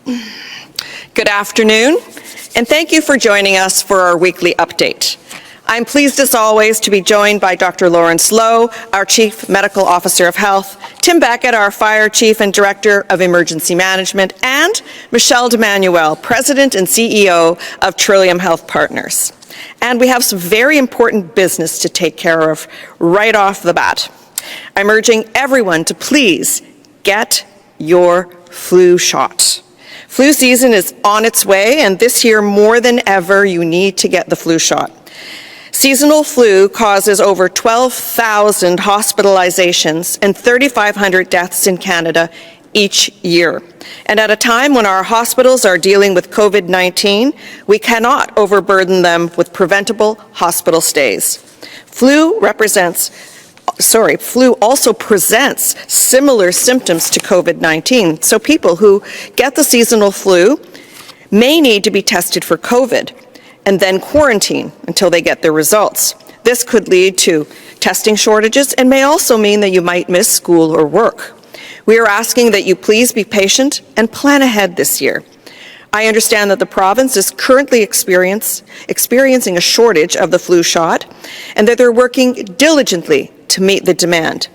Good afternoon, and thank you for joining us for our weekly update. I'm pleased as always to be joined by Dr. Lawrence Lowe, our Chief Medical Officer of Health, Tim Beckett, our Fire Chief and Director of Emergency Management, and Michelle DeManuel, President and CEO of Trillium Health Partners. And we have some very important business to take care of right off the bat. I'm urging everyone to please get your flu shot. Flu season is on its way, and this year more than ever, you need to get the flu shot. Seasonal flu causes over 12,000 hospitalizations and 3,500 deaths in Canada each year. And at a time when our hospitals are dealing with COVID-19, we cannot overburden them with preventable hospital stays. Flu also presents similar symptoms to COVID-19. So people who get the seasonal flu may need to be tested for COVID and then quarantine until they get their results. This could lead to testing shortages and may also mean that you might miss school or work. We are asking that you please be patient and plan ahead this year. I understand that the province is currently experiencing a shortage of the flu shot and that they're working diligently to meet the demand.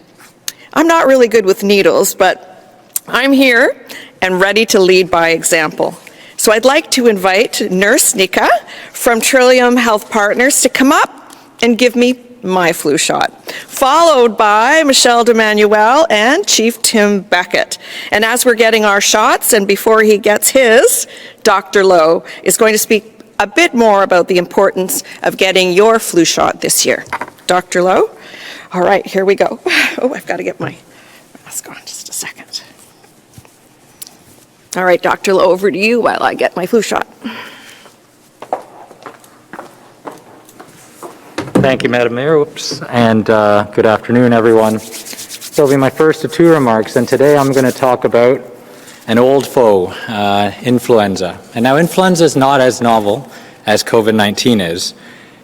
I'm not really good with needles, but I'm here and ready to lead by example. So I'd like to invite Nurse Nika from Trillium Health Partners to come up and give me my flu shot, followed by Michelle DeManuel and Chief Tim Beckett. And as we're getting our shots, and before he gets his, Dr. Lowe is going to speak a bit more about the importance of getting your flu shot this year. Dr. Lowe? All right, here we go. Oh, I've got to get my mask on just a second. All right, Dr. Lowe, over to you while I get my flu shot. Thank you, Madam Mayor. And good afternoon, everyone. So it'll be my first of two remarks, and today I'm going to talk about an old foe, influenza. And now influenza is not as novel as COVID-19 is.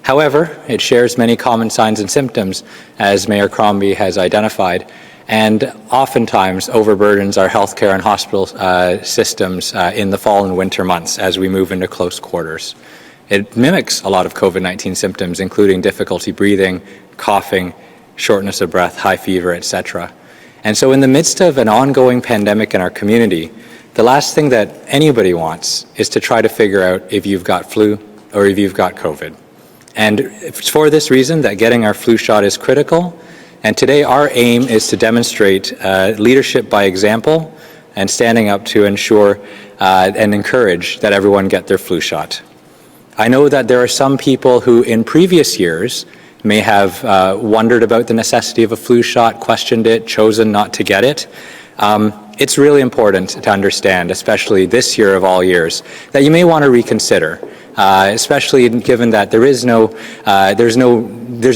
However, it shares many common signs and symptoms, as Mayor Crombie has identified, and oftentimes overburdens our healthcare and hospital systems in the fall and winter months as we move into close quarters. It mimics a lot of COVID-19 symptoms, including difficulty breathing, coughing, shortness of breath, high fever, etc. And so in the midst of an ongoing pandemic in our community, the last thing that anybody wants is to try to figure out if you've got flu or if you've got COVID. And it's for this reason that getting our flu shot is critical. And today our aim is to demonstrate leadership by example and standing up to ensure and encourage that everyone get their flu shot. I know that there are some people who in previous years may have wondered about the necessity of a flu shot, questioned it, chosen not to get it. It's really important to understand, especially this year of all years, that you may want to reconsider. Especially given that there's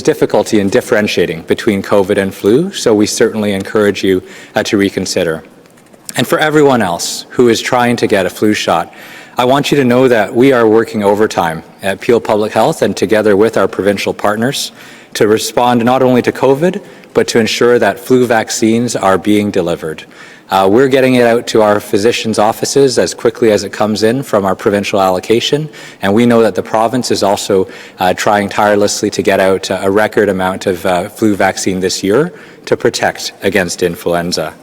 difficulty in differentiating between COVID and flu, so we certainly encourage you to reconsider. And for everyone else who is trying to get a flu shot, I want you to know that we are working overtime at Peel Public Health and together with our provincial partners to respond not only to COVID, but to ensure that flu vaccines are being delivered. We're getting it out to our physicians' offices as quickly as it comes in from our provincial allocation, and we know that the province is also trying tirelessly to get out a record amount of flu vaccine this year to protect against influenza.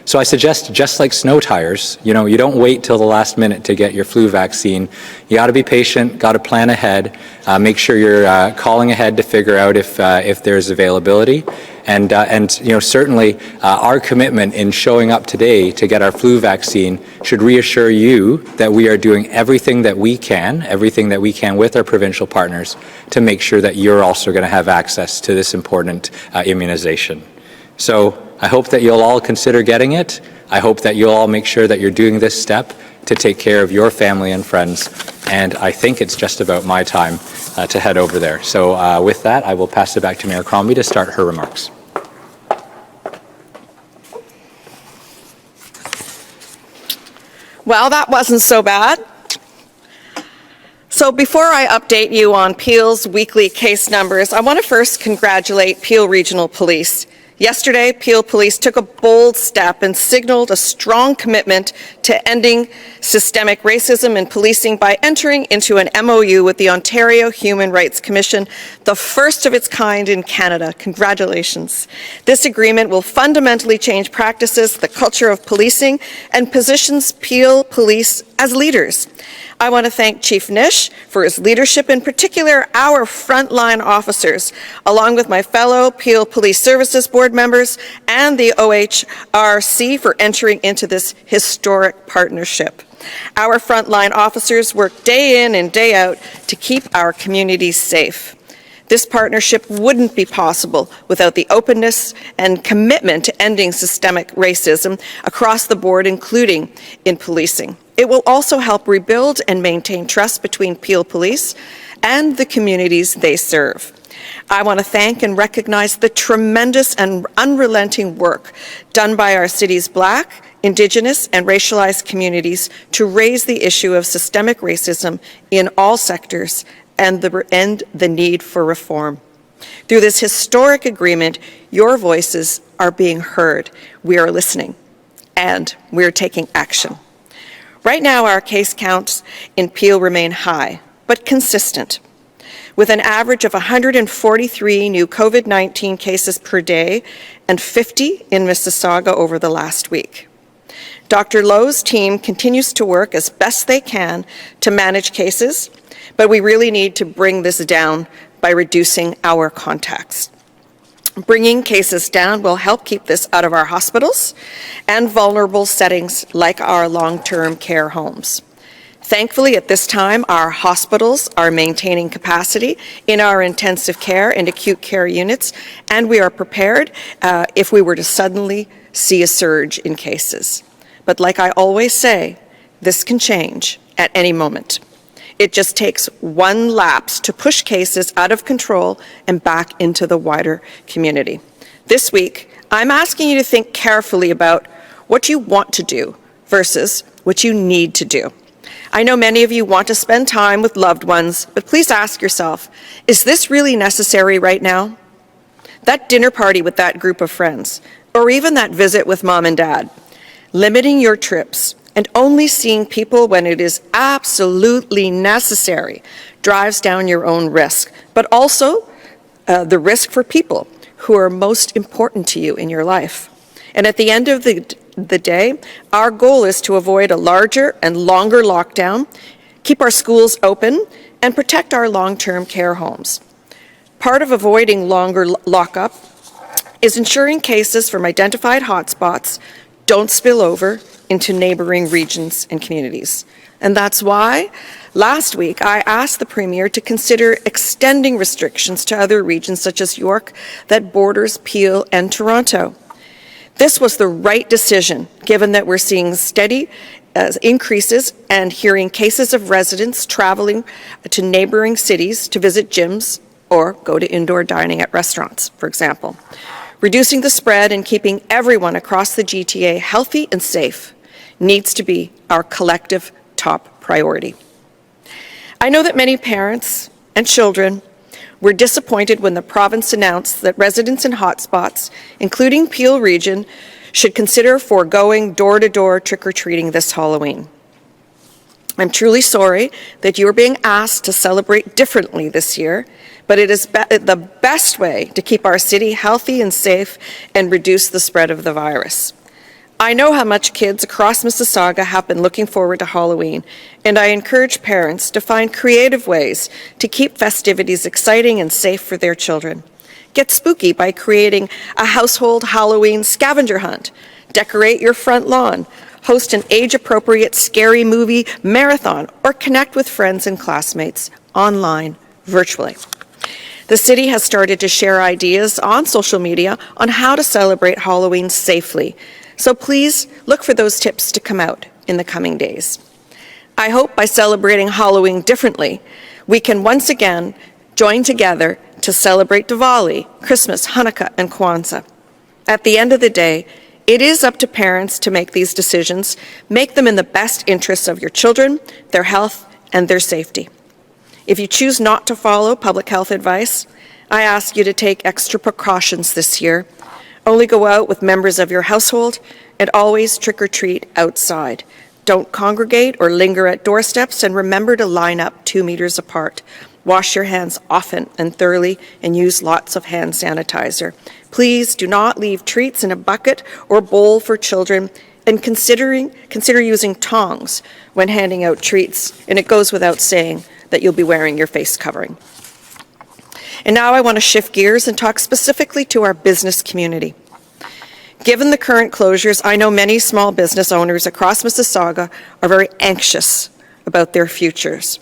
So I suggest, just like snow tires, you don't wait till the last minute to get your flu vaccine. You got to be patient, got to plan ahead, make sure you're calling ahead to figure out if there's availability. And certainly our commitment in showing up today to get our flu vaccine should reassure you that we are doing everything that we can with our provincial partners to make sure that you're also going to have access to this important immunization. So I hope that you'll all consider getting it. I hope that you'll all make sure that you're doing this step to take care of your family and friends. And I think it's just about my time to head over there. So with that, I will pass it back to Mayor Crombie to start her remarks. Well, that wasn't so bad. So before I update you on Peel's weekly case numbers, I want to first congratulate Peel Regional Police. Yesterday, Peel Police took a bold step and signaled a strong commitment to ending systemic racism in policing by entering into an MOU with the Ontario Human Rights Commission, the first of its kind in Canada. Congratulations. This agreement will fundamentally change practices, the culture of policing, and positions Peel Police as leaders. I want to thank Chief Nish for his leadership, in particular our frontline officers, along with my fellow Peel Police Services Board members and the OHRC for entering into this historic partnership. Our frontline officers work day in and day out to keep our communities safe. This partnership wouldn't be possible without the openness and commitment to ending systemic racism across the board, including in policing. It will also help rebuild and maintain trust between Peel Police and the communities they serve. I want to thank and recognize the tremendous and unrelenting work done by our city's Black, Indigenous, and racialized communities to raise the issue of systemic racism in all sectors and the need for reform. Through this historic agreement, your voices are being heard. We are listening, and we are taking action. Right now, our case counts in Peel remain high, but consistent, with an average of 143 new COVID-19 cases per day and 50 in Mississauga over the last week. Dr. Lowe's team continues to work as best they can to manage cases, but we really need to bring this down by reducing our contacts. Bringing cases down will help keep this out of our hospitals and vulnerable settings like our long-term care homes. Thankfully, at this time, our hospitals are maintaining capacity in our intensive care and acute care units, and we are prepared if we were to suddenly see a surge in cases. But like I always say, this can change at any moment. It just takes one lapse to push cases out of control and back into the wider community. This week, I'm asking you to think carefully about what you want to do versus what you need to do. I know many of you want to spend time with loved ones, but please ask yourself, is this really necessary right now? That dinner party with that group of friends, or even that visit with mom and dad, limiting your trips and only seeing people when it is absolutely necessary drives down your own risk, but also the risk for people who are most important to you in your life. And at the end of the day, our goal is to avoid a larger and longer lockdown, keep our schools open, and protect our long-term care homes. Part of avoiding longer lockup is ensuring cases from identified hotspots don't spill over into neighboring regions and communities. And that's why last week I asked the Premier to consider extending restrictions to other regions such as York that borders Peel and Toronto. This was the right decision, given that we're seeing steady increases and hearing cases of residents traveling to neighboring cities to visit gyms or go to indoor dining at restaurants, for example. Reducing the spread and keeping everyone across the GTA healthy and safe needs to be our collective top priority. I know that many parents and children were disappointed when the province announced that residents in hotspots, including Peel Region, should consider foregoing door-to-door trick-or-treating this Halloween. I'm truly sorry that you are being asked to celebrate differently this year, but it is the best way to keep our city healthy and safe and reduce the spread of the virus. I know how much kids across Mississauga have been looking forward to Halloween, and I encourage parents to find creative ways to keep festivities exciting and safe for their children. Get spooky by creating a household Halloween scavenger hunt. Decorate your front lawn. Host an age-appropriate scary movie marathon, or connect with friends and classmates online, virtually. The city has started to share ideas on social media on how to celebrate Halloween safely. So please look for those tips to come out in the coming days. I hope by celebrating Halloween differently, we can once again join together to celebrate Diwali, Christmas, Hanukkah, and Kwanzaa. At the end of the day, it is up to parents to make these decisions, make them in the best interests of your children, their health, and their safety. If you choose not to follow public health advice, I ask you to take extra precautions this year. Only go out with members of your household, and always trick or treat outside. Don't congregate or linger at doorsteps, and remember to line up 2 meters apart. Wash your hands often and thoroughly, and use lots of hand sanitizer. Please do not leave treats in a bucket or bowl for children, and consider using tongs when handing out treats, and it goes without saying that you'll be wearing your face covering. And now I want to shift gears and talk specifically to our business community. Given the current closures, I know many small business owners across Mississauga are very anxious about their futures.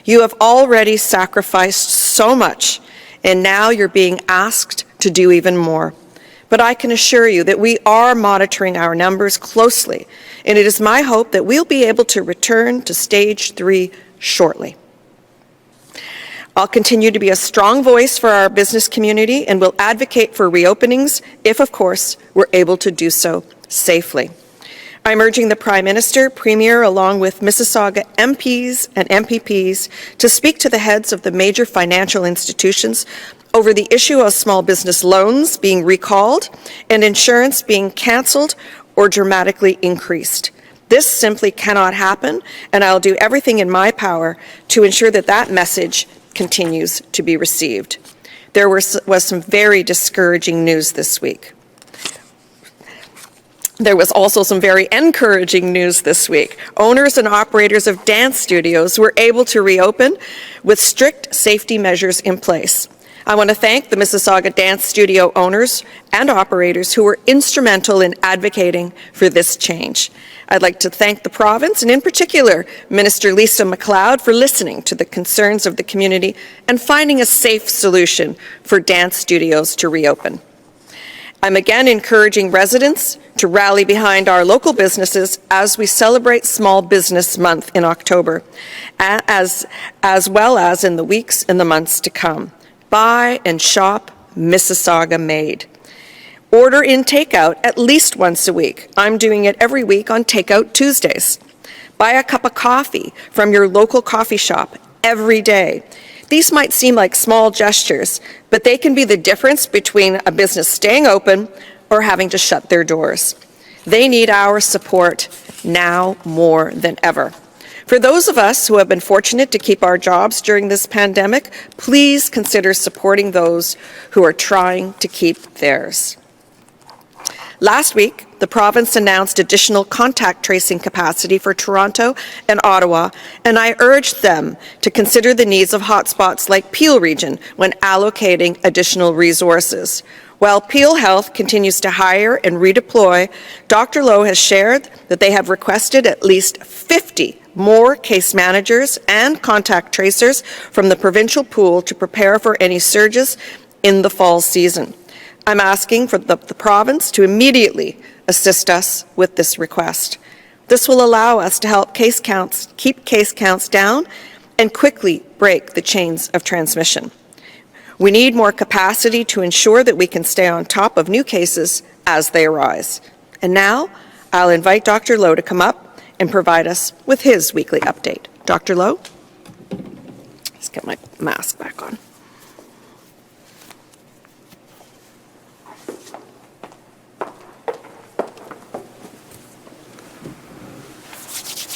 You have already sacrificed so much, and now you're being asked to do even more. But I can assure you that we are monitoring our numbers closely, and it is my hope that we'll be able to return to stage 3 shortly. I'll continue to be a strong voice for our business community and will advocate for reopenings if, of course, we're able to do so safely. I'm urging the Prime Minister, Premier, along with Mississauga MPs and MPPs to speak to the heads of the major financial institutions over the issue of small business loans being recalled and insurance being cancelled or dramatically increased. This simply cannot happen, and I'll do everything in my power to ensure that that message continues to be received. There was some very discouraging news this week. There was also some very encouraging news this week. Owners and operators of dance studios were able to reopen with strict safety measures in place. I want to thank the Mississauga dance studio owners and operators who were instrumental in advocating for this change. I'd like to thank the province, and in particular, Minister Lisa MacLeod, for listening to the concerns of the community and finding a safe solution for dance studios to reopen. I'm again encouraging residents to rally behind our local businesses as we celebrate Small Business Month in October, as well as in the weeks and the months to come. Buy and shop Mississauga made. Order in takeout at least once a week. I'm doing it every week on Takeout Tuesdays. Buy a cup of coffee from your local coffee shop every day. These might seem like small gestures, but they can be the difference between a business staying open or having to shut their doors. They need our support now more than ever. For those of us who have been fortunate to keep our jobs during this pandemic, please consider supporting those who are trying to keep theirs. Last week, the province announced additional contact tracing capacity for Toronto and Ottawa, and I urged them to consider the needs of hotspots like Peel Region when allocating additional resources. While Peel Health continues to hire and redeploy, Dr. Lowe has shared that they have requested at least 50 more case managers and contact tracers from the provincial pool to prepare for any surges in the fall season. I'm asking for the province to immediately assist us with this request. This will allow us to help keep case counts down and quickly break the chains of transmission. We need more capacity to ensure that we can stay on top of new cases as they arise. And now, I'll invite Dr. Lowe to come up and provide us with his weekly update. Dr. Lowe? Let's get my mask back on.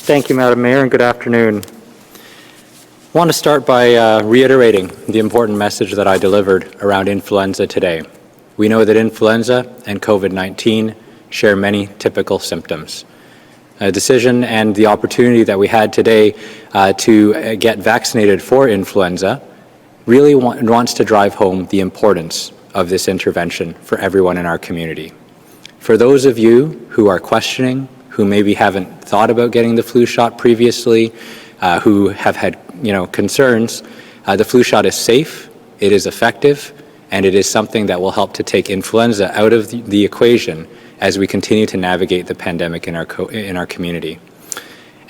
Thank you, Madam Mayor, and good afternoon. I want to start by reiterating the important message that I delivered around influenza today. We know that influenza and COVID-19 share many typical symptoms. A decision and the opportunity that we had today to get vaccinated for influenza really wants to drive home the importance of this intervention for everyone in our community. For those of you who are questioning, who maybe haven't thought about getting the flu shot previously, who have had concerns, the flu shot is safe, it is effective, and it is something that will help to take influenza out of the equation as we continue to navigate the pandemic in our community.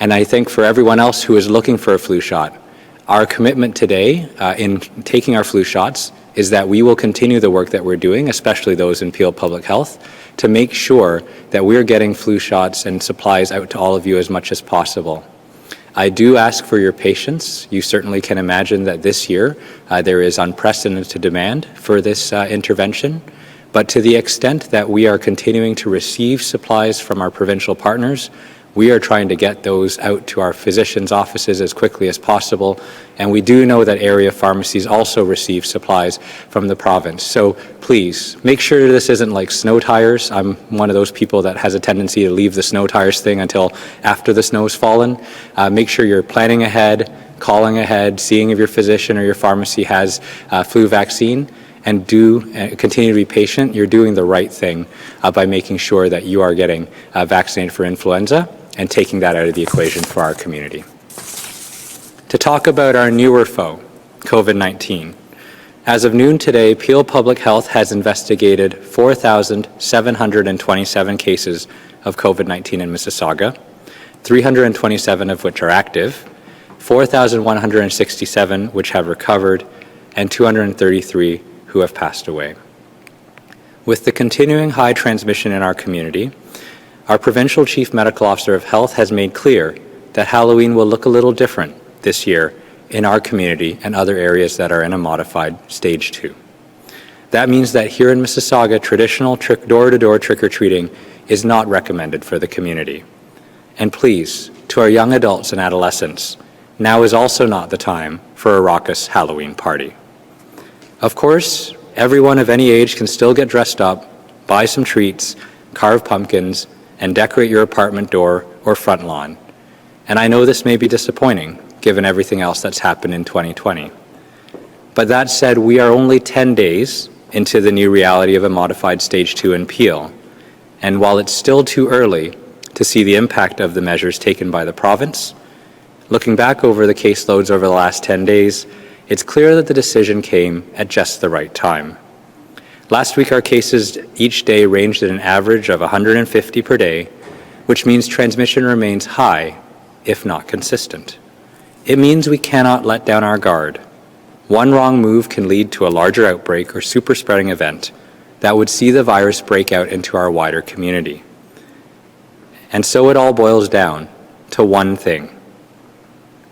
And I think for everyone else who is looking for a flu shot, our commitment today in taking our flu shots is that we will continue the work that we're doing, especially those in Peel Public Health, to make sure that we're getting flu shots and supplies out to all of you as much as possible. I do ask for your patience. You certainly can imagine that this year there is unprecedented demand for this intervention, But to the extent that we are continuing to receive supplies from our provincial partners, we are trying to get those out to our physicians' offices as quickly as possible. And we do know that area pharmacies also receive supplies from the province. So please, make sure this isn't like snow tires. I'm one of those people that has a tendency to leave the snow tires thing until after the snow's fallen. Make sure you're planning ahead, calling ahead, seeing if your physician or your pharmacy has flu vaccine. And do continue to be patient. You're doing the right thing by making sure that you are getting vaccinated for influenza and taking that out of the equation for our community. To talk about our newer foe, COVID-19. As of noon today, Peel Public Health has investigated 4,727 cases of COVID-19 in Mississauga, 327 of which are active, 4,167 which have recovered, and 233 who have passed away. With the continuing high transmission in our community, our Provincial Chief Medical Officer of Health has made clear that Halloween will look a little different this year in our community and other areas that are in a modified Stage 2. That means that here in Mississauga, traditional door-to-door trick-or-treating is not recommended for the community. And please, to our young adults and adolescents, now is also not the time for a raucous Halloween party. Of course, everyone of any age can still get dressed up, buy some treats, carve pumpkins, and decorate your apartment door or front lawn. And I know this may be disappointing, given everything else that's happened in 2020. But that said, we are only 10 days into the new reality of a modified Stage 2 in Peel. And while it's still too early to see the impact of the measures taken by the province, looking back over the caseloads over the last 10 days, it's clear that the decision came at just the right time. Last week, our cases each day ranged at an average of 150 per day, which means transmission remains high, if not consistent. It means we cannot let down our guard. One wrong move can lead to a larger outbreak or super spreading event that would see the virus break out into our wider community. And so it all boils down to one thing.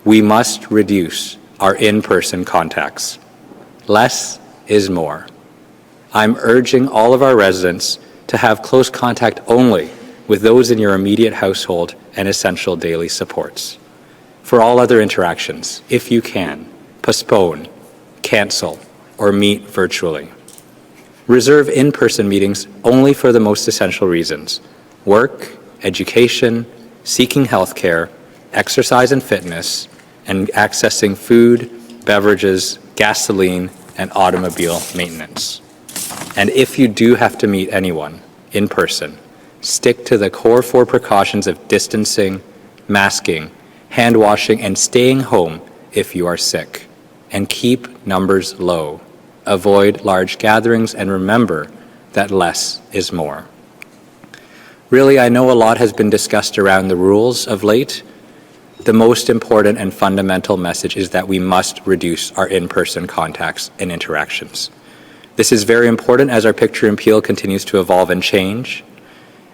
We must reduce our in-person contacts. Less is more. I'm urging all of our residents to have close contact only with those in your immediate household and essential daily supports. For all other interactions, if you can, postpone, cancel, or meet virtually. Reserve in-person meetings only for the most essential reasons: work, education, seeking health care, exercise and fitness, and accessing food, beverages, gasoline, and automobile maintenance. And if you do have to meet anyone in person, stick to the core 4 precautions of distancing, masking, hand washing, and staying home if you are sick. And keep numbers low. Avoid large gatherings, and remember that less is more. Really, I know a lot has been discussed around the rules of late. The most important and fundamental message is that we must reduce our in-person contacts and interactions. This is very important as our picture in Peel continues to evolve and change,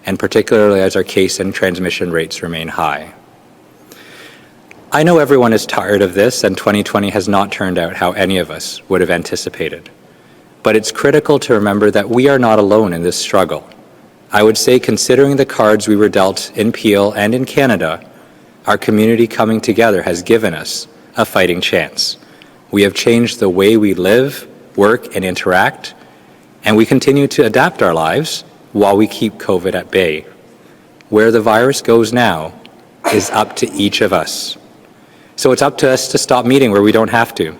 and particularly as our case and transmission rates remain high. I know everyone is tired of this, and 2020 has not turned out how any of us would have anticipated. But it's critical to remember that we are not alone in this struggle. I would say, considering the cards we were dealt in Peel and in Canada, our community coming together has given us a fighting chance. We have changed the way we live, work, and interact, and we continue to adapt our lives while we keep COVID at bay. Where the virus goes now is up to each of us. So it's up to us to stop meeting where we don't have to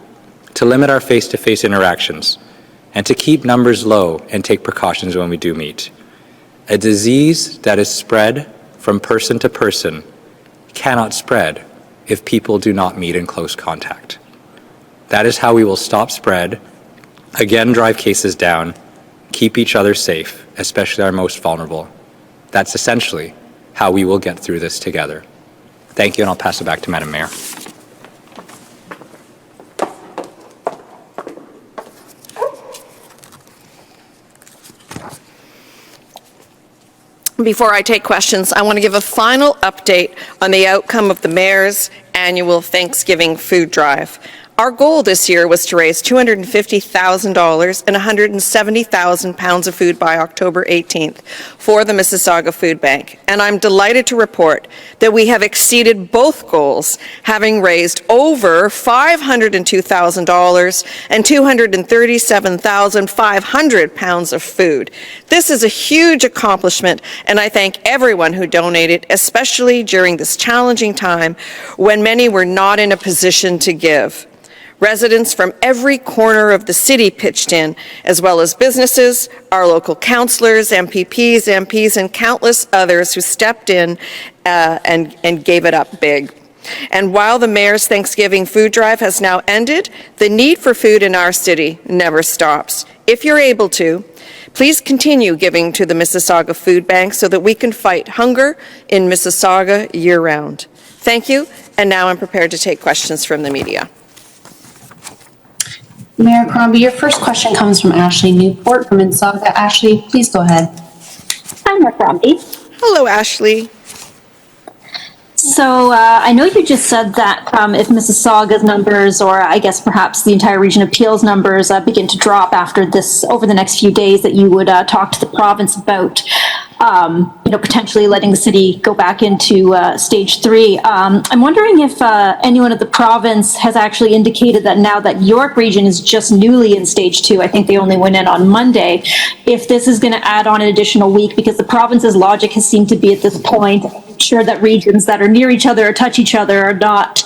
limit our face-to-face interactions, and to keep numbers low and take precautions when we do meet. A disease that is spread from person to person cannot spread if people do not meet in close contact. That is how we will stop spread, again drive cases down, keep each other safe, especially our most vulnerable. That's essentially how we will get through this together. Thank you, and I'll pass it back to Madam Mayor. Before I take questions, I want to give a final update on the outcome of the Mayor's annual Thanksgiving food drive. Our goal this year was to raise $250,000 and 170,000 pounds of food by October 18th for the Mississauga Food Bank. And I'm delighted to report that we have exceeded both goals, having raised over $502,000 and 237,500 pounds of food. This is a huge accomplishment, and I thank everyone who donated, especially during this challenging time when many were not in a position to give. Residents from every corner of the city pitched in, as well as businesses, our local councillors, MPPs, MPs, and countless others who stepped in and gave it up big. And while the Mayor's Thanksgiving food drive has now ended, the need for food in our city never stops. If you're able to, please continue giving to the Mississauga Food Bank so that we can fight hunger in Mississauga year-round. Thank you, and now I'm prepared to take questions from the media. Mayor Crombie, your first question comes from Ashley Newport from Mississauga. Ashley, please go ahead. Hi, Mayor Crombie. Hello, Ashley. So I know you just said that if Mississauga's numbers, or I guess perhaps the entire region of Peel's numbers, begin to drop after this over the next few days, that you would talk to the province about potentially letting the city go back into stage 3. I'm wondering if anyone at the province has actually indicated that now that York region is just newly in stage 2, I think they only went in on Monday, if this is going to add on an additional week, because the province's logic has seemed to be at this point, sure that regions that are near each other or touch each other are not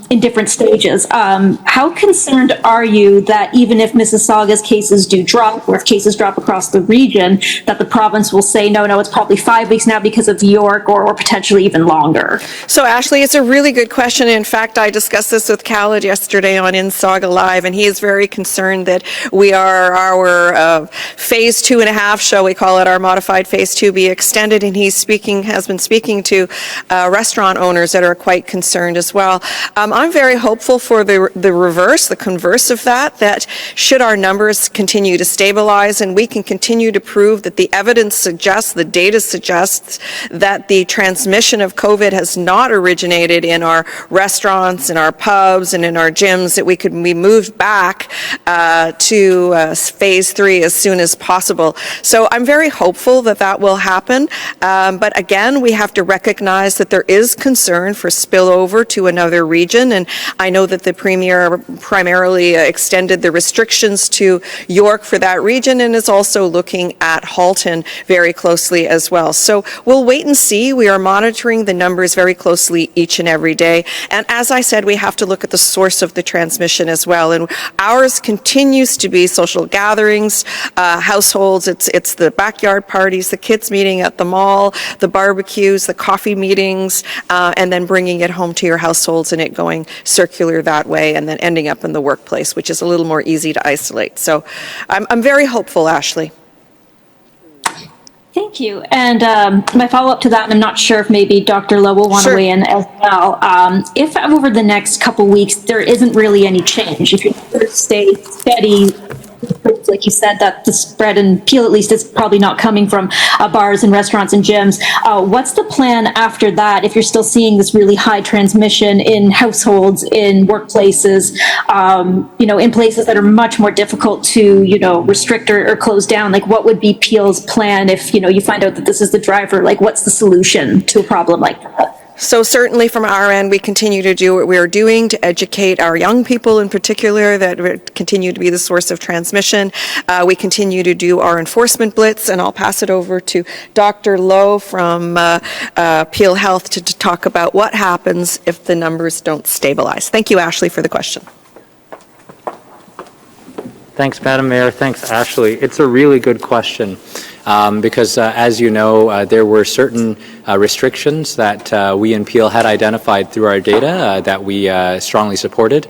in different stages. How concerned are you that even if Mississauga's cases do drop, or if cases drop across the region, that the province will say, no, it's probably 5 weeks now because of York, or potentially even longer? So, Ashley, it's a really good question. In fact, I discussed this with Khaled yesterday on Mississauga Live, and he is very concerned that our phase 2.5, shall we call it, our modified phase 2, be extended, and has been speaking to restaurant owners that are quite concerned as well. I'm very hopeful for the converse of that should our numbers continue to stabilize and we can continue to prove that the evidence suggests, the data suggests that the transmission of COVID has not originated in our restaurants, in our pubs, and in our gyms, that we could be moved back to phase 3 as soon as possible. So I'm very hopeful that will happen. But again, we have to recognize that there is concern for spillover to another region. And I know that the Premier primarily extended the restrictions to York for that region and is also looking at Halton very closely as well. So we'll wait and see. We are monitoring the numbers very closely each and every day. And as I said, we have to look at the source of the transmission as well. And ours continues to be social gatherings, households. It's the backyard parties, the kids meeting at the mall, the barbecues, the coffee meetings, and then bringing it home to your households and it going circular that way, and then ending up in the workplace, which is a little more easy to isolate. So I'm very hopeful, Ashley. Thank you. And my follow-up to that, and I'm not sure if maybe Dr. Lowe will want to weigh in as well. If over the next couple weeks there isn't really any change, if you stay steady, like you said, that the spread in Peel at least is probably not coming from bars and restaurants and gyms, what's the plan after that if you're still seeing this really high transmission in households, in workplaces, in places that are much more difficult to, restrict or close down? Like, what would be Peel's plan if, you find out that this is the driver? Like, what's the solution to a problem like that? So certainly from our end, we continue to do what we're doing to educate our young people in particular that continue to be the source of transmission. We continue to do our enforcement blitz, and I'll pass it over to Dr. Lowe from Peel Health to talk about what happens if the numbers don't stabilize. Thank you, Ashley, for the question. Thanks, Madam Mayor. Thanks, Ashley. It's a really good question. Because as you know, there were certain restrictions that we in Peel had identified through our data that we strongly supported.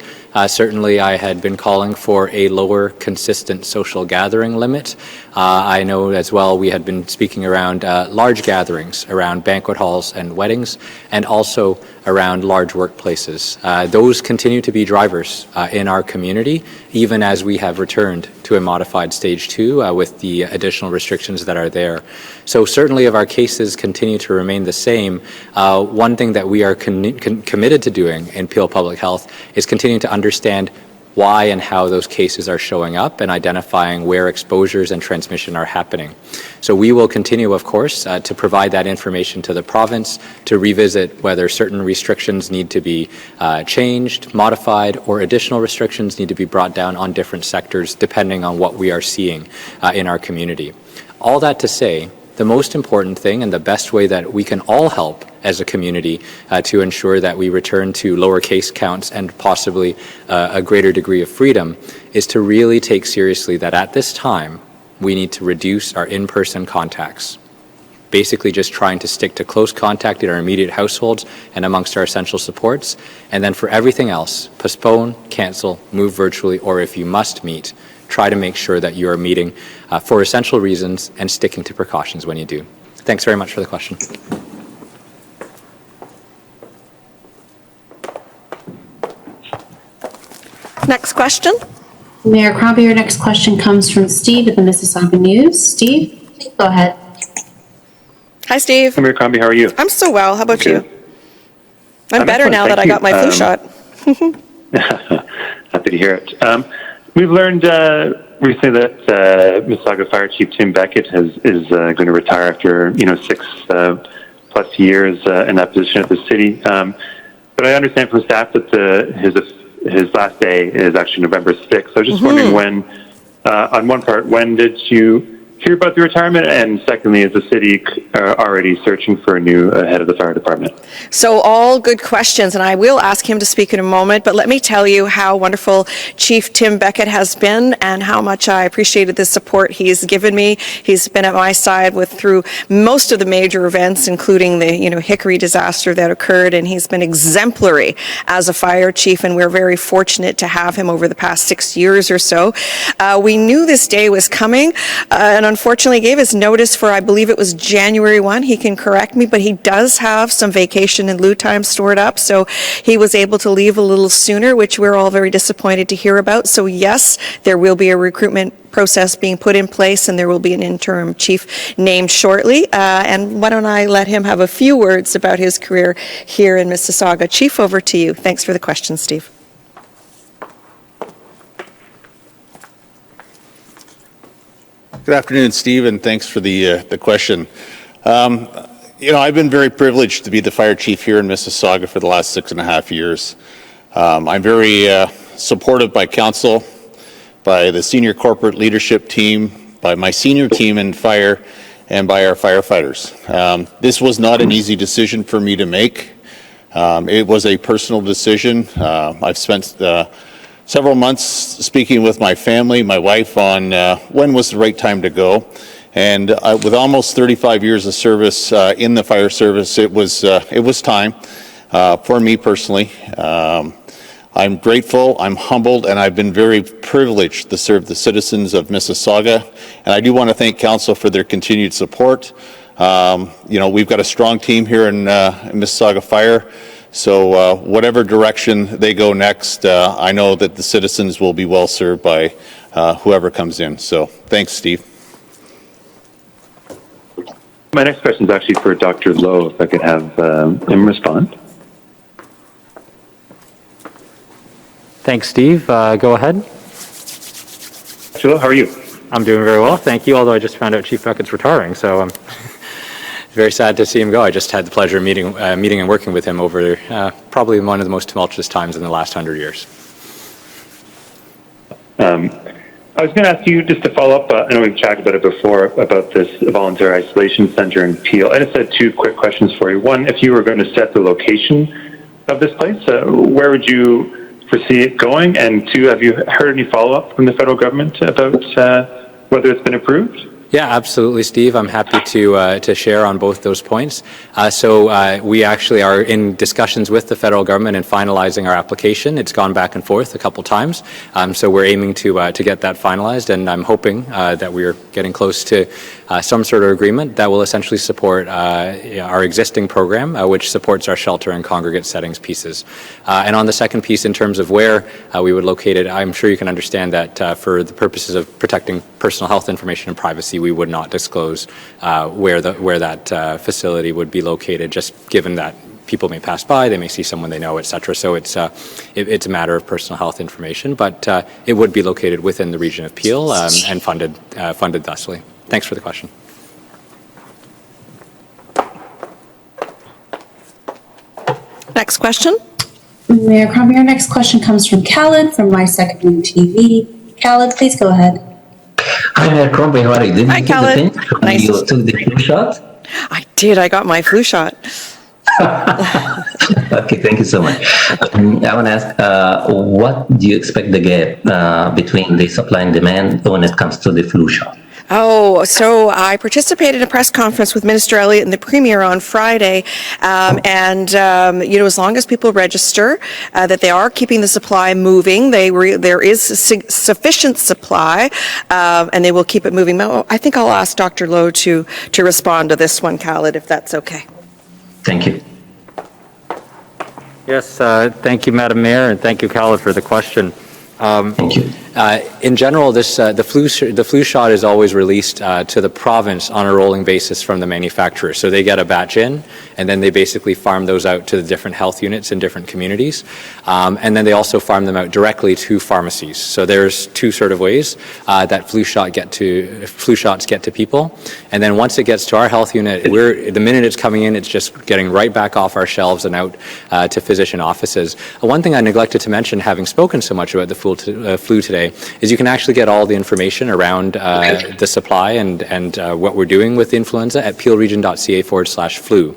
Certainly, I had been calling for a lower consistent social gathering limit. I know as well we had been speaking around large gatherings, around banquet halls and weddings, and also around large workplaces. Those continue to be drivers in our community, even as we have returned to a modified stage 2 with the additional restrictions that are there. So certainly if our cases continue to remain the same, one thing that we are committed to doing in Peel Public Health is continuing to understand why and how those cases are showing up and identifying where exposures and transmission are happening. So we will continue, of course, to provide that information to the province to revisit whether certain restrictions need to be changed, modified, or additional restrictions need to be brought down on different sectors depending on what we are seeing in our community. All that to say, the most important thing and the best way that we can all help as a community to ensure that we return to lower case counts and possibly a greater degree of freedom is to really take seriously that at this time we need to reduce our in-person contacts. Basically just trying to stick to close contact in our immediate households and amongst our essential supports, and then for everything else, postpone, cancel, move virtually, or if you must meet, try to make sure that you are meeting for essential reasons and sticking to precautions when you do. Thanks very much for the question. Next question. Mayor Crombie, your next question comes from Steve at the Mississauga News. Steve, please go ahead. Hi, Steve. Hi, Mayor Crombie. How are you? I'm so well. How about you? I'm better excellent, now that I got my flu shot. Happy to hear it. We've learned recently that Mississauga Fire Chief Tim Beckett is going to retire after 6+ years in that position at the city. But I understand from staff that his last day is actually November 6th. So I was just wondering when, on one part, when did you hear about the retirement? And secondly, is the city already searching for a new head of the fire department? So all good questions, and I will ask him to speak in a moment, but let me tell you how wonderful Chief Tim Beckett has been and how much I appreciated the support he's given me. He's been at my side through most of the major events, including the Hickory disaster that occurred, and he's been exemplary as a fire chief, and we're very fortunate to have him over the past 6 years or so. We knew this day was coming, and unfortunately gave his notice for, I believe it was January 1. He can correct me, but he does have some vacation and lieu time stored up, so he was able to leave a little sooner, which we're all very disappointed to hear about. So yes, there will be a recruitment process being put in place, and there will be an interim chief named shortly. And why don't I let him have a few words about his career here in Mississauga. Chief, over to you. Thanks for the question, Steve. Good afternoon, Steve, and thanks for the question. I've been very privileged to be the fire chief here in Mississauga for the last 6.5 years. I'm very supported by council, by the senior corporate leadership team, by my senior team in fire, and by our firefighters. This was not an easy decision for me to make. It was a personal decision. I've spent several months speaking with my family, my wife, on when was the right time to go. And with almost 35 years of service in the fire service, it was time for me personally. I'm grateful, I'm humbled, and I've been very privileged to serve the citizens of Mississauga. And I do want to thank council for their continued support. We've got a strong team here in Mississauga Fire. So whatever direction they go next, I know that the citizens will be well served by whoever comes in. So thanks, Steve. My next question is actually for Dr. Lowe, if I could have him respond. Thanks, Steve. Go ahead. Dr. Lowe, how are you? I'm doing very well, thank you, although I just found out Chief Beckett's retiring, so I'm very sad to see him go. I just had the pleasure of meeting and working with him over probably one of the most tumultuous times in the last 100 years. I was going to ask you just to follow up. I know we've chatted about it before, about this voluntary isolation center in Peel. I just had two quick questions for you. One, if you were going to set the location of this place, where would you foresee it going? And two, have you heard any follow-up from the federal government about whether it's been approved? Yeah, absolutely, Steve. I'm happy to share on both those points. So we actually are in discussions with the federal government and finalizing our application. It's gone back and forth a couple times, so we're aiming to get that finalized, and I'm hoping that we're getting close to some sort of agreement that will essentially support our existing program, which supports our shelter and congregate settings pieces. And on the second piece, in terms of where we would locate it, I'm sure you can understand that for the purposes of protecting personal health information and privacy, policy, we would not disclose where that facility would be located, just given that people may pass by, they may see someone they know, et cetera. So it's a matter of personal health information, but it would be located within the region of Peel and funded thusly. Thanks for the question. Next question. Mayor Crombie, our next question comes from Khaled from My Second Wind TV. Khaled, please go ahead. Hi, Mayor Crombie. How are you? Did Hi, you Khaled. take the thing? Nice. You took the flu shot? I did. I got my flu shot. Okay, thank you so much. I want to ask, what do you expect the gap between the supply and demand when it comes to the flu shot? Oh, so I participated in a press conference with Minister Elliott and the Premier on Friday, as long as people register that they are keeping the supply moving, there is sufficient supply, and they will keep it moving. I think I'll ask Dr. Lowe to respond to this one, Khaled, if that's okay. Thank you. Yes, thank you, Madam Mayor, and thank you, Khaled, for the question. Thank you. In general, the flu shot is always released to the province on a rolling basis from the manufacturer. So they get a batch in, and then they basically farm those out to the different health units in different communities. And then they also farm them out directly to pharmacies. So there's two sort of ways that flu shots get to people. And then once it gets to our health unit, the minute it's coming in, it's just getting right back off our shelves and out to physician offices. One thing I neglected to mention, having spoken so much about the flu today, is you can actually get all the information around the supply and what we're doing with influenza at peelregion.ca/flu.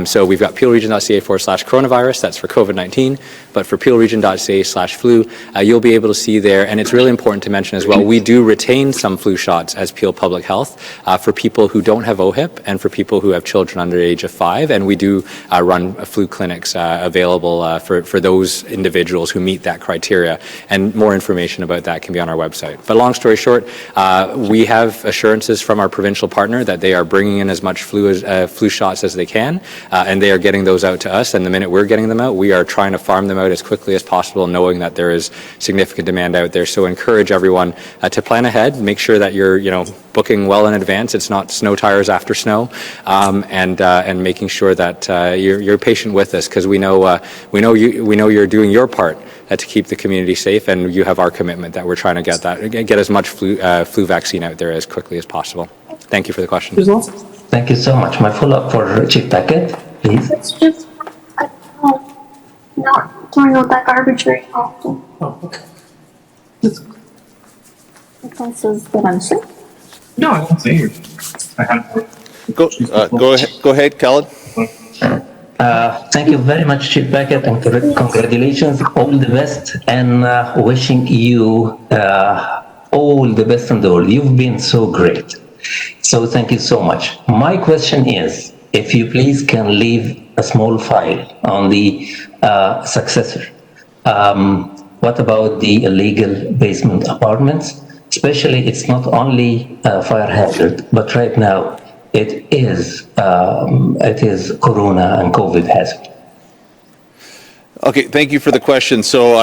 So we've got peelregion.ca/coronavirus, that's for COVID-19, but for peelregion.ca/flu, you'll be able to see there, and it's really important to mention as well, we do retain some flu shots as Peel Public Health for people who don't have OHIP and for people who have children under the age of 5, and we do run flu clinics available for those individuals who meet that criteria, and more information about that can be on our website. But long story short, we have assurances from our provincial partner that they are bringing in as much flu shots as they can, and they are getting those out to us, and the minute we're getting them out, we are trying to farm them out as quickly as possible, knowing that there is significant demand out there. So encourage everyone to plan ahead, make sure that you're booking well in advance. It's not snow tires after snow, and making sure that you're patient with us, because we know you're doing your part to keep the community safe, and you have our commitment that we're trying to get as much flu vaccine out there as quickly as possible. Thank you for the question. Thank you so much. My follow-up for Chief Beckett, please. It's just not throwing out that garbage very often. Oh, okay. It says that I'm sick. No, I don't see you. I have. Go ahead, Khaled. Thank you very much, Chief Beckett, and congratulations, all the best, and wishing you all the best in the world. You've been so great. So thank you so much. My question is, if you please can leave a small file on the successor. What about the illegal basement apartments? Especially, it's not only fire hazard, but right now it is corona and COVID hazard. Okay, thank you for the question. So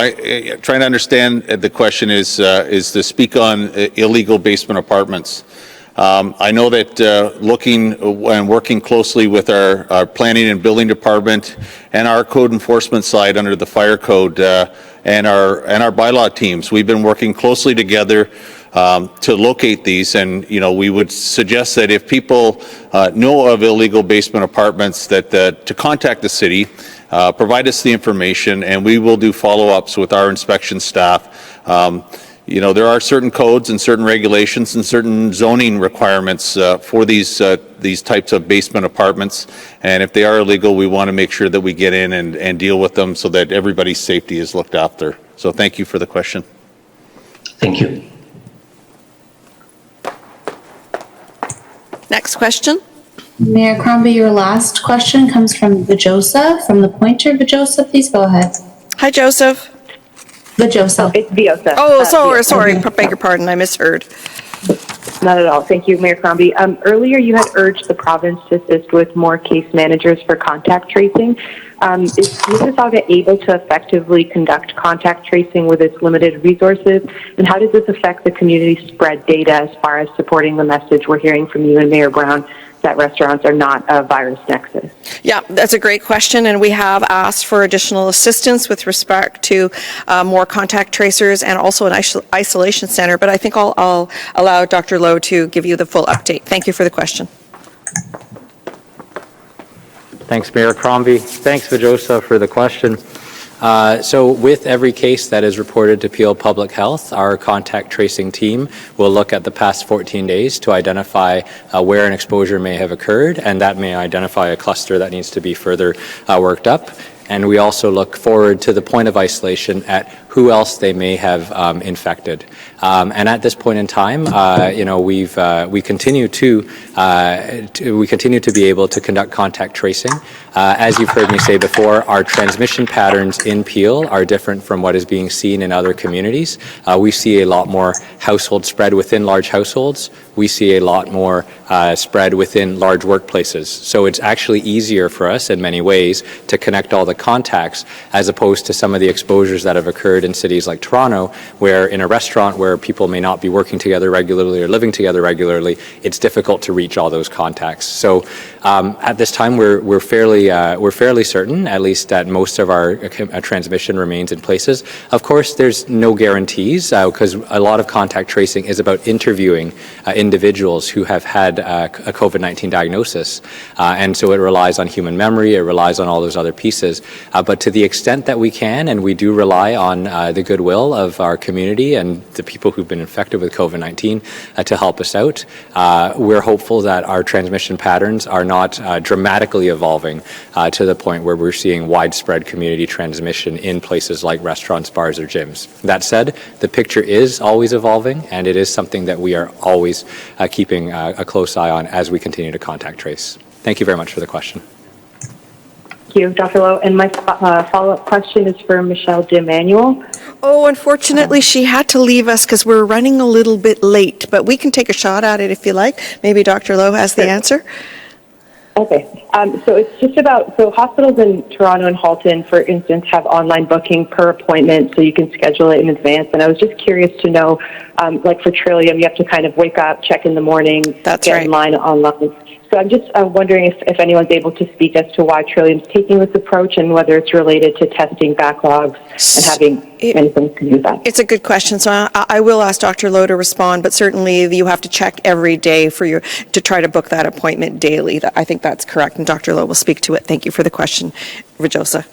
trying to understand the question is to speak on illegal basement apartments. I know that looking and working closely with our planning and building department and our code enforcement side under the fire code and our bylaw teams, we've been working closely together to locate these, and we would suggest that if people know of illegal basement apartments, that to contact the city, provide us the information, and we will do follow-ups with our inspection staff. There are certain codes and certain regulations and certain zoning requirements for these types of basement apartments, and if they are illegal, we want to make sure that we get in and deal with them so that everybody's safety is looked after. So thank you for the question. Thank you. Next question. Mayor Crombie, your last question comes from Vajosa, from the Pointer. Vajosa, please go ahead. Hi, Joseph. Vajosa. It's Viosa. Oh, sorry. Beg your pardon. I misheard. Not at all. Thank you, Mayor Crombie. Earlier, you had urged the province to assist with more case managers for contact tracing. Is Mississauga able to effectively conduct contact tracing with its limited resources? And how does this affect the community spread data as far as supporting the message we're hearing from you and Mayor Brown that restaurants are not a virus nexus? Yeah, that's a great question, and we have asked for additional assistance with respect to more contact tracers and also an isolation center, but I think I'll allow Dr. Lowe to give you the full update. Thank you for the question. Thanks, Mayor Crombie. Thanks, Vajosa, for the question. So with every case that is reported to Peel Public Health, our contact tracing team will look at the past 14 days to identify where an exposure may have occurred, and that may identify a cluster that needs to be further worked up. And we also look forward to the point of isolation at who else they may have infected. And at this point in time, we continue to be able to conduct contact tracing. As you've heard me say before, our transmission patterns in Peel are different from what is being seen in other communities. We see a lot more household spread within large households. We see a lot more spread within large workplaces. So it's actually easier for us in many ways to connect all the contacts as opposed to some of the exposures that have occurred in cities like Toronto, where in a restaurant where people may not be working together regularly or living together regularly, it's difficult to reach all those contacts. So at this time, we're fairly certain, at least that most of our transmission remains in places. Of course, there's no guarantees because a lot of contact tracing is about interviewing individuals who have had a COVID-19 diagnosis. And so it relies on human memory, it relies on all those other pieces. But to the extent that we can, and we do rely on the goodwill of our community and the people who've been infected with COVID-19 to help us out, we're hopeful that our transmission patterns are not dramatically evolving to the point where we're seeing widespread community transmission in places like restaurants, bars, or gyms. That said, the picture is always evolving, and it is something that we are always keeping a close eye on as we continue to contact trace. Thank you very much for the question. Thank you, Dr. Lowe. And my follow-up question is for Michelle DeManuel. Oh, unfortunately, she had to leave us because we're running a little bit late, but we can take a shot at it if you like. Maybe Dr. Lowe has the answer. Okay, so it's just about, so hospitals in Toronto and Halton, for instance, have online booking per appointment, so you can schedule it in advance. And I was just curious to know, like for Trillium, you have to kind of wake up, check in the morning, get in line online. So I'm just wondering if anyone's able to speak as to why Trillium's taking this approach and whether it's related to testing backlogs and having anything to do with that. It's a good question. So I will ask Dr. Lowe to respond, but certainly you have to check every day to try to book that appointment daily. I think that's correct, and Dr. Lowe will speak to it. Thank you for the question, Vajosa.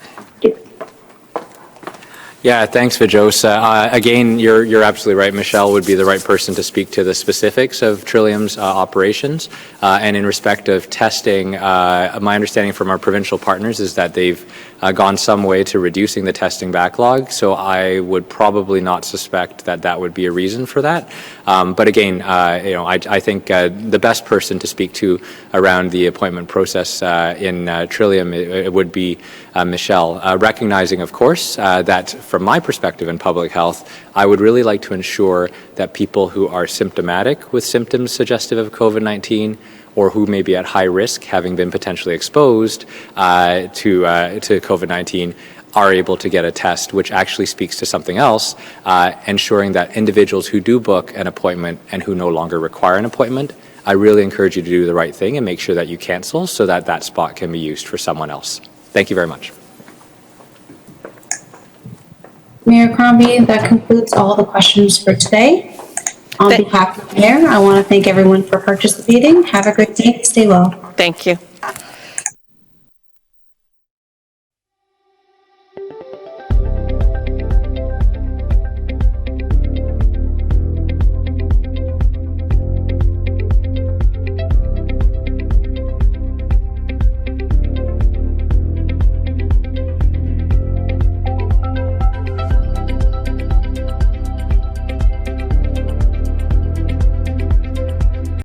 Yeah, thanks, Vajosa. Again, you're absolutely right. Michelle would be the right person to speak to the specifics of Trillium's operations. And in respect of testing, my understanding from our provincial partners is that they've gone some way to reducing the testing backlog. So I would probably not suspect that that would be a reason for that. But again, I think the best person to speak to around the appointment process in Trillium it would be Michelle, recognizing, of course, that from my perspective in public health, I would really like to ensure that people who are symptomatic with symptoms suggestive of COVID-19 or who may be at high risk, having been potentially exposed to COVID-19, are able to get a test, which actually speaks to something else, ensuring that individuals who do book an appointment and who no longer require an appointment, I really encourage you to do the right thing and make sure that you cancel so that that spot can be used for someone else. Thank you very much. Mayor Crombie, that concludes all the questions for today. On behalf of the Mayor, I want to thank everyone for participating. Have a great day. Stay well. Thank you.